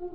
May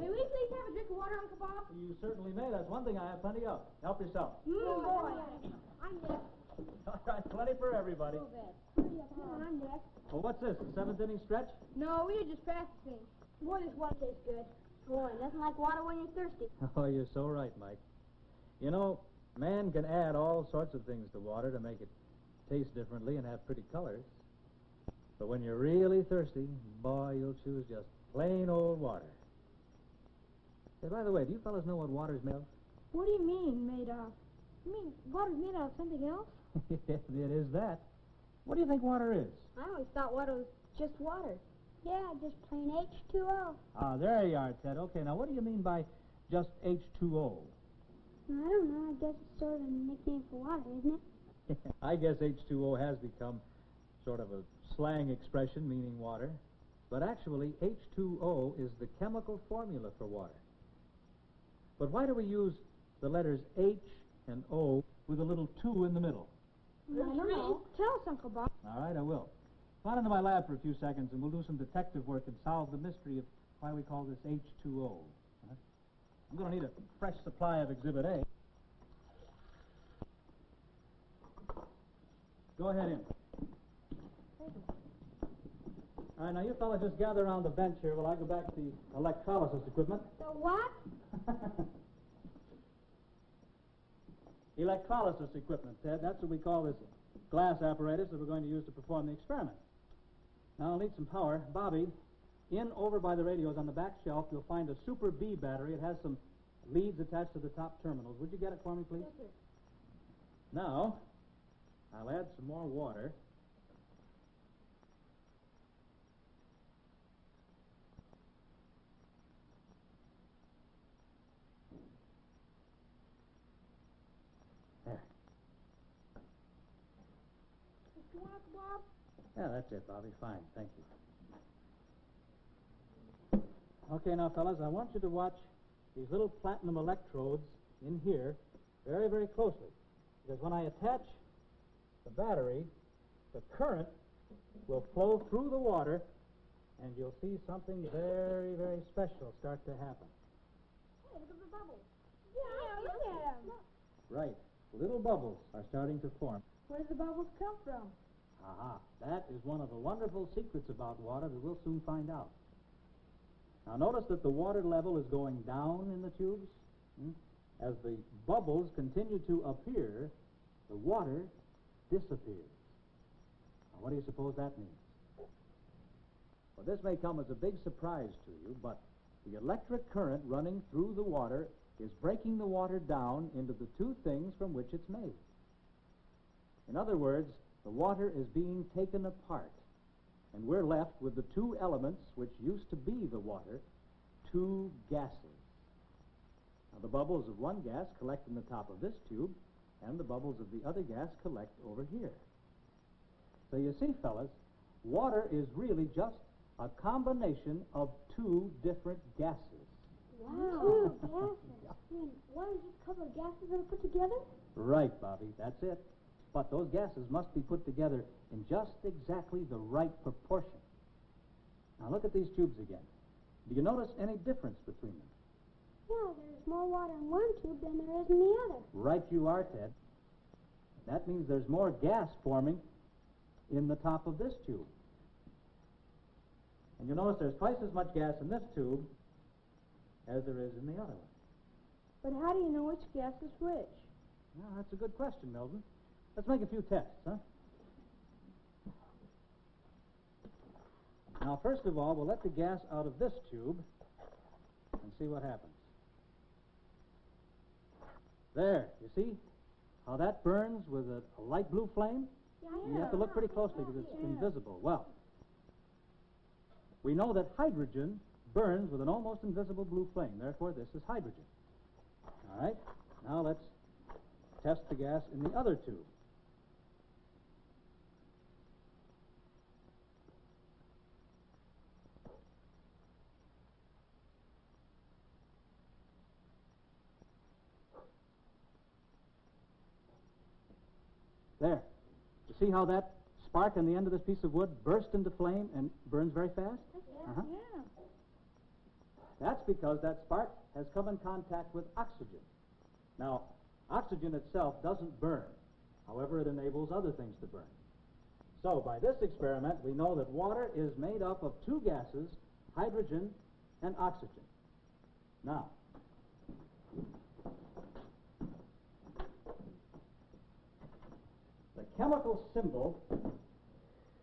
we please have a drink of water, Uncle Bob? You certainly may. That's one thing I have plenty of. Help yourself. Boy. I'm next. All right, plenty for everybody. I'm next. Well, what's this, the seventh inning stretch? No, we were just practicing. Boy, this water tastes good. Boy, nothing like water when you're thirsty. Oh, you're so right, Mike. You know, man can add all sorts of things to water to make it taste differently and have pretty colors. But when you're really thirsty, boy, you'll choose just plain old water. Hey, by the way, do you fellas know what water's made of? What do you mean, made of? You mean water's made out of something else? It is that. What do you think water is? I always thought water was just water. Yeah, just plain H2O. Ah, there you are, Ted. Okay, now what do you mean by just H2O? I don't know. I guess it's sort of a nickname for water, isn't it? I guess H2O has become sort of a slang expression meaning water. But actually, H2O is the chemical formula for water. But why do we use the letters H and O with a little 2 in the middle? I don't know. Tell us, Uncle Bob. All right, I will. Come on into my lab for a few seconds, and we'll do some detective work and solve the mystery of why we call this H2O. I'm going to need a fresh supply of Exhibit A. Go ahead in. All right, now you fellas just gather around the bench here while I go back to the electrolysis equipment. The what? Electrolysis equipment, Ted. That's what we call this glass apparatus that we're going to use to perform the experiment. Now, I'll need some power. Bobby, over by the radios on the back shelf, you'll find a Super B battery. It has some leads attached to the top terminals. Would you get it for me, please? Yes, sir. Now, I'll add some more water. There. You want it, Bob? Yeah, that's it, Bobby. Fine. Thank you. Okay, now, fellas, I want you to watch these little platinum electrodes in here very, very closely. Because when I attach the battery, the current will flow through the water, and you'll see something very, very special start to happen. Hey, look at the bubbles. Yeah, look at them. Right. Little bubbles are starting to form. Where do the bubbles come from? Aha. That is one of the wonderful secrets about water that we'll soon find out. Now, notice that the water level is going down in the tubes. As the bubbles continue to appear, the water disappears. Now, what do you suppose that means? Well, this may come as a big surprise to you, but the electric current running through the water is breaking the water down into the two things from which it's made. In other words, the water is being taken apart, and we're left with the two elements which used to be the water, two gases. Now, the bubbles of one gas collect in the top of this tube, and the bubbles of the other gas collect over here. So you see, fellas, water is really just a combination of two different gases. Wow. Two gases. I mean, water is just a couple of gases that are put together? Right, Bobby, that's it. But those gases must be put together in just exactly the right proportion. Now look at these tubes again. Do you notice any difference between them? Yeah, there's more water in one tube than there is in the other. Right you are, Ted. That means there's more gas forming in the top of this tube. And you'll notice there's twice as much gas in this tube as there is in the other one. But how do you know which gas is which? Well, that's a good question, Milton. Let's make a few tests, huh? Now, first of all, we'll let the gas out of this tube and see what happens. There, you see how that burns with a light blue flame? You have to look pretty closely because it's invisible. Well, we know that hydrogen burns with an almost invisible blue flame. Therefore, this is hydrogen. All right. Now let's test the gas in the other tube. There. You see how that spark on the end of this piece of wood burst into flame and burns very fast? Yeah. That's because that spark has come in contact with oxygen. Now, oxygen itself doesn't burn. However, it enables other things to burn. So, by this experiment, we know that water is made up of two gases, hydrogen and oxygen. Now, the chemical symbol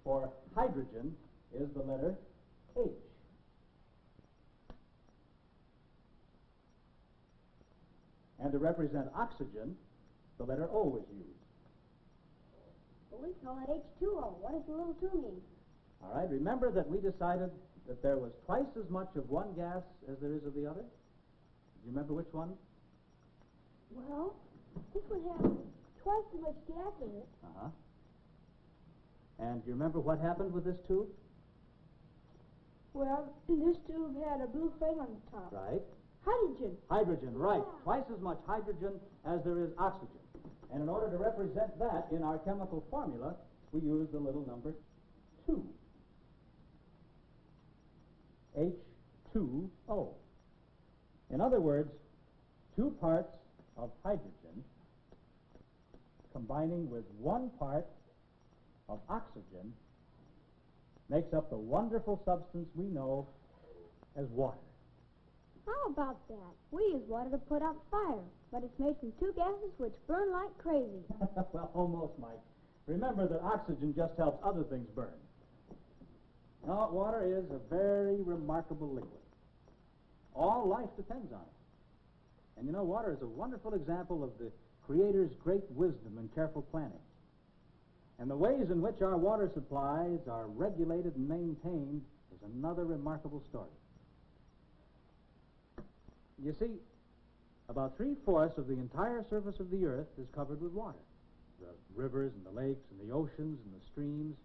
for hydrogen is the letter H. And to represent oxygen, the letter O is used. But we call it H2O. What does the little 2 mean? All right, remember that we decided that there was twice as much of one gas as there is of the other? Do you remember which one? Well, this would have twice as much gas in it. Uh-huh. And do you remember what happened with this tube? Well, this tube had a blue flame on the top. Right. Hydrogen. Hydrogen, right. Yeah. Twice as much hydrogen as there is oxygen. And in order to represent that in our chemical formula, we use the little number 2. H2O. In other words, 2 parts of hydrogen combining with 1 part of oxygen makes up the wonderful substance we know as water. How about that? We use water to put out fire, but it's made from 2 gases which burn like crazy. Well, almost, Mike. Remember that oxygen just helps other things burn. No, water is a very remarkable liquid. All life depends on it. And you know, water is a wonderful example of the Creator's great wisdom and careful planning. And the ways in which our water supplies are regulated and maintained is another remarkable story. You see, about 3/4 of the entire surface of the earth is covered with water. The rivers and the lakes and the oceans and the streams.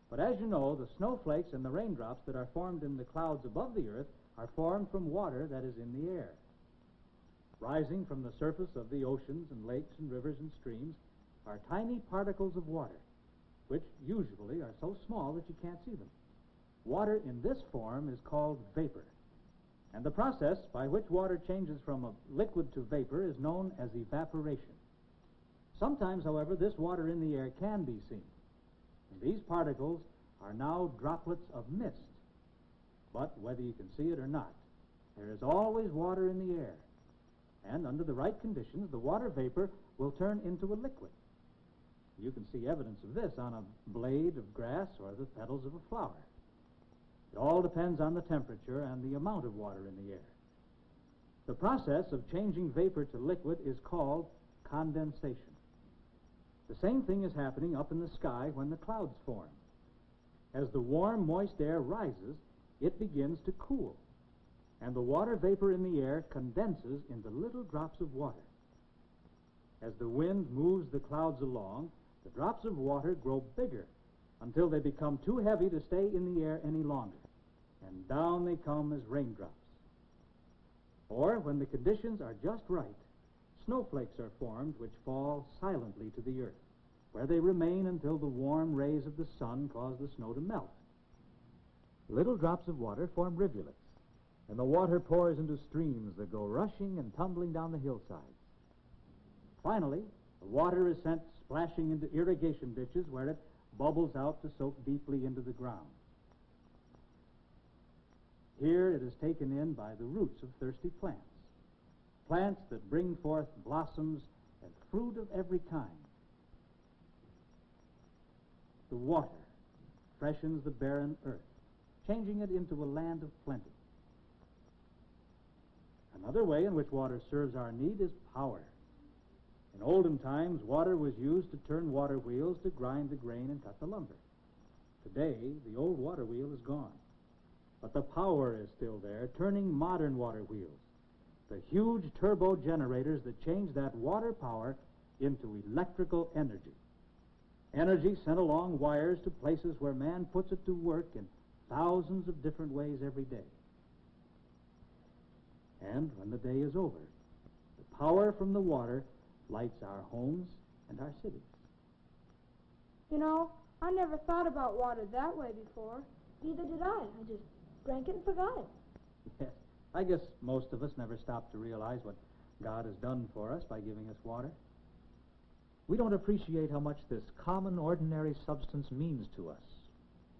But as you know, the snowflakes and the raindrops that are formed in the clouds above the earth are formed from water that is in the air. Rising from the surface of the oceans and lakes and rivers and streams are tiny particles of water, which usually are so small that you can't see them. Water in this form is called vapor. And the process by which water changes from a liquid to vapor is known as evaporation. Sometimes, however, this water in the air can be seen. And these particles are now droplets of mist. But whether you can see it or not, there is always water in the air. And under the right conditions, the water vapor will turn into a liquid. You can see evidence of this on a blade of grass or the petals of a flower. It all depends on the temperature and the amount of water in the air. The process of changing vapor to liquid is called condensation. The same thing is happening up in the sky when the clouds form. As the warm, moist air rises, it begins to cool, and the water vapor in the air condenses into little drops of water. As the wind moves the clouds along, the drops of water grow bigger until they become too heavy to stay in the air any longer, and down they come as raindrops. Or, when the conditions are just right, snowflakes are formed which fall silently to the earth, where they remain until the warm rays of the sun cause the snow to melt. Little drops of water form rivulets, and the water pours into streams that go rushing and tumbling down the hillsides. Finally, the water is sent splashing into irrigation ditches where it bubbles out to soak deeply into the ground. Here it is taken in by the roots of thirsty plants, plants that bring forth blossoms and fruit of every kind. The water freshens the barren earth, changing it into a land of plenty. Another way in which water serves our need is power. In olden times, water was used to turn water wheels to grind the grain and cut the lumber. Today, the old water wheel is gone. But the power is still there, turning modern water wheels. The huge turbo generators that change that water power into electrical energy. Energy sent along wires to places where man puts it to work in thousands of different ways every day. And when the day is over, the power from the water lights our homes and our cities. You know, I never thought about water that way before. Neither did I. I just drank it and forgot it. Yes, I guess most of us never stop to realize what God has done for us by giving us water. We don't appreciate how much this common, ordinary substance means to us.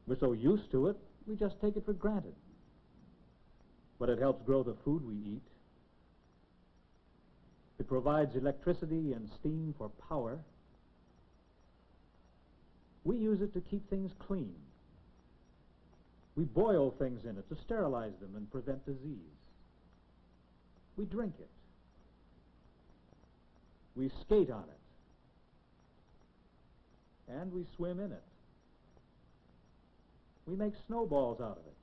We're so used to it, we just take it for granted. But it helps grow the food we eat. It provides electricity and steam for power. We use it to keep things clean. We boil things in it to sterilize them and prevent disease. We drink it. We skate on it. And we swim in it. We make snowballs out of it.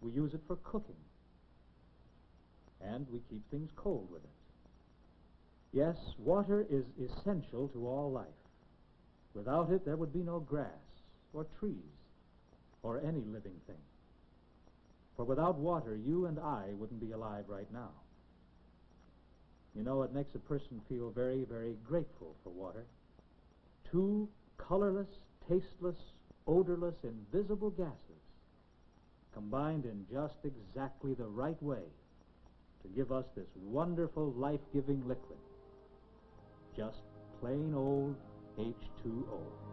We use it for cooking. And we keep things cold with it. Yes, water is essential to all life. Without it, there would be no grass or trees or any living thing. For without water, you and I wouldn't be alive right now. You know, it makes a person feel very, very grateful for water. Two colorless, tasteless, odorless, invisible gases combined in just exactly the right way to give us this wonderful, life-giving liquid. Just plain old H2O.